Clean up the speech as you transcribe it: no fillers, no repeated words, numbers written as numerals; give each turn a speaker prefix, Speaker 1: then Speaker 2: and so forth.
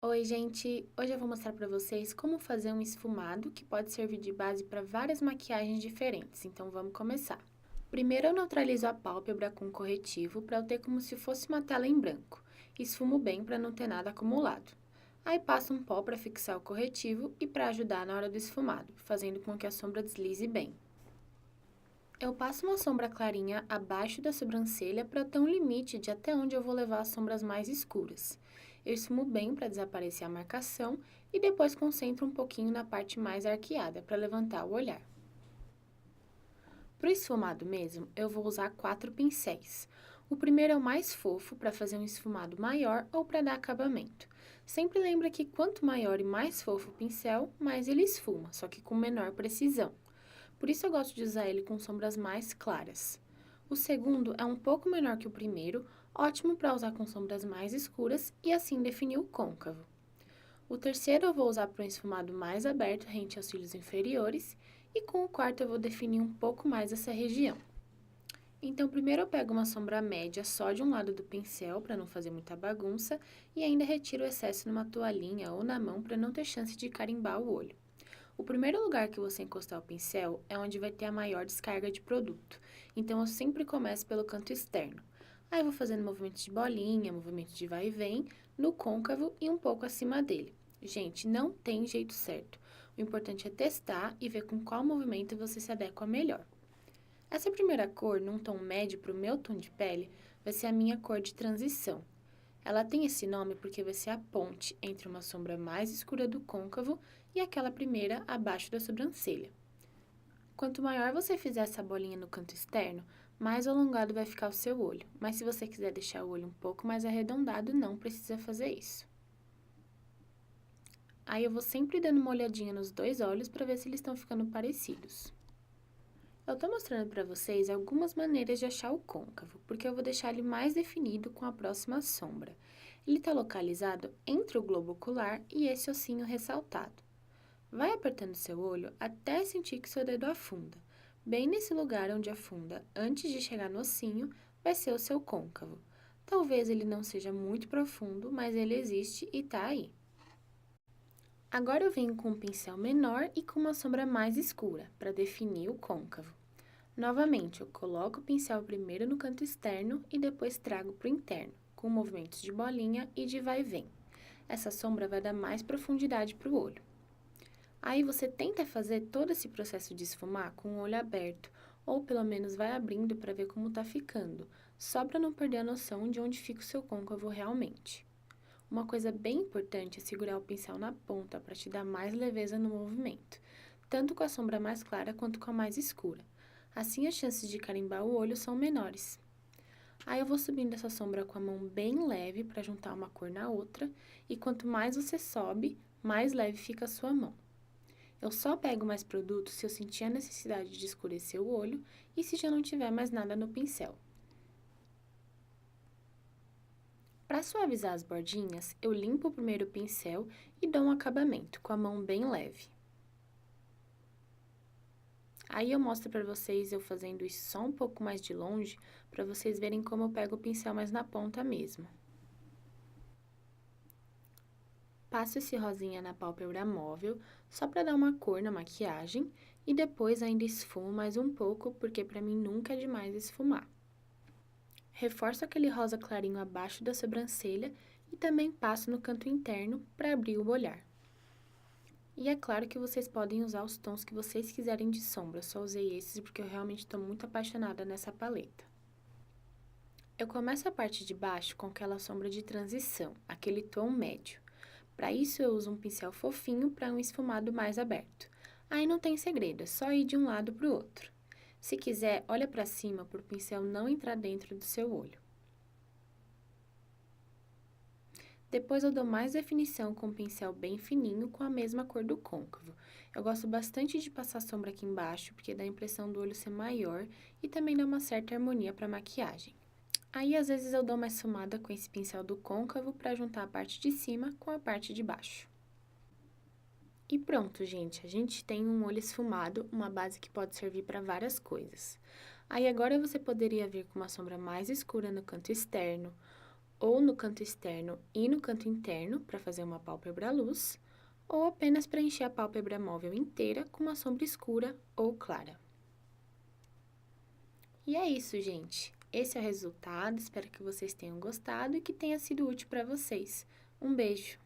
Speaker 1: Oi, gente! Hoje eu vou mostrar para vocês como fazer um esfumado que pode servir de base para várias maquiagens diferentes, então vamos começar. Primeiro eu neutralizo a pálpebra com corretivo para eu ter como se fosse uma tela em branco. Esfumo bem para não ter nada acumulado. Aí passo um pó para fixar o corretivo e para ajudar na hora do esfumado, fazendo com que a sombra deslize bem. Eu passo uma sombra clarinha abaixo da sobrancelha para ter um limite de até onde eu vou levar as sombras mais escuras. Eu esfumo bem para desaparecer a marcação e depois concentro um pouquinho na parte mais arqueada para levantar o olhar. Para o esfumado mesmo, eu vou usar 4 pincéis. O primeiro é o mais fofo para fazer um esfumado maior ou para dar acabamento. Sempre lembra que quanto maior e mais fofo o pincel, mais ele esfuma, só que com menor precisão. Por isso eu gosto de usar ele com sombras mais claras. O segundo é um pouco menor que o primeiro, ótimo para usar com sombras mais escuras e assim definir o côncavo. O terceiro eu vou usar para um esfumado mais aberto rente aos cílios inferiores e com o quarto eu vou definir um pouco mais essa região. Então, primeiro eu pego uma sombra média só de um lado do pincel para não fazer muita bagunça e ainda retiro o excesso numa toalhinha ou na mão para não ter chance de carimbar o olho. O primeiro lugar que você encostar o pincel é onde vai ter a maior descarga de produto, então eu sempre começo pelo canto externo. Aí eu vou fazendo movimentos de bolinha, movimentos de vai e vem, no côncavo e um pouco acima dele. Gente, não tem jeito certo. O importante é testar e ver com qual movimento você se adequa melhor. Essa primeira cor, num tom médio para o meu tom de pele, vai ser a minha cor de transição. Ela tem esse nome porque vai ser a ponte entre uma sombra mais escura do côncavo e aquela primeira abaixo da sobrancelha. Quanto maior você fizer essa bolinha no canto externo, mais alongado vai ficar o seu olho. Mas se você quiser deixar o olho um pouco mais arredondado, não precisa fazer isso. Aí eu vou sempre dando uma olhadinha nos dois olhos para ver se eles estão ficando parecidos. Eu tô mostrando para vocês algumas maneiras de achar o côncavo, porque eu vou deixar ele mais definido com a próxima sombra. Ele está localizado entre o globo ocular e esse ossinho ressaltado. Vai apertando seu olho até sentir que seu dedo afunda. Bem nesse lugar onde afunda, antes de chegar no ossinho, vai ser o seu côncavo. Talvez ele não seja muito profundo, mas ele existe e tá aí. Agora eu venho com um pincel menor e com uma sombra mais escura, para definir o côncavo. Novamente, eu coloco o pincel primeiro no canto externo e depois trago para o interno, com movimentos de bolinha e de vai e vem. Essa sombra vai dar mais profundidade para o olho. Aí você tenta fazer todo esse processo de esfumar com o olho aberto, ou pelo menos vai abrindo para ver como tá ficando, só para não perder a noção de onde fica o seu côncavo realmente. Uma coisa bem importante é segurar o pincel na ponta para te dar mais leveza no movimento, tanto com a sombra mais clara quanto com a mais escura. Assim as chances de carimbar o olho são menores. Aí eu vou subindo essa sombra com a mão bem leve para juntar uma cor na outra, e quanto mais você sobe, mais leve fica a sua mão. Eu só pego mais produto se eu sentir a necessidade de escurecer o olho e se já não tiver mais nada no pincel. Para suavizar as bordinhas, eu limpo primeiro o pincel e dou um acabamento com a mão bem leve. Aí eu mostro para vocês eu fazendo isso só um pouco mais de longe, para vocês verem como eu pego o pincel mais na ponta mesmo. Passo esse rosinha na pálpebra móvel, só para dar uma cor na maquiagem, e depois ainda esfumo mais um pouco, porque para mim nunca é demais esfumar. Reforço aquele rosa clarinho abaixo da sobrancelha e também passo no canto interno para abrir o olhar. E é claro que vocês podem usar os tons que vocês quiserem de sombra, eu só usei esses porque eu realmente estou muito apaixonada nessa paleta. Eu começo a parte de baixo com aquela sombra de transição, aquele tom médio. Para isso eu uso um pincel fofinho para um esfumado mais aberto. Aí não tem segredo, é só ir de um lado para o outro. Se quiser, olha para cima para o pincel não entrar dentro do seu olho. Depois eu dou mais definição com um pincel bem fininho com a mesma cor do côncavo. Eu gosto bastante de passar sombra aqui embaixo, porque dá a impressão do olho ser maior e também dá uma certa harmonia para a maquiagem. Aí, às vezes, eu dou uma esfumada com esse pincel do côncavo para juntar a parte de cima com a parte de baixo. E pronto, gente, a gente tem um olho esfumado, uma base que pode servir para várias coisas. Aí, agora você poderia vir com uma sombra mais escura no canto externo, ou no canto externo e no canto interno para fazer uma pálpebra luz, ou apenas preencher a pálpebra móvel inteira com uma sombra escura ou clara. E é isso, gente. Esse é o resultado, espero que vocês tenham gostado e que tenha sido útil para vocês. Um beijo!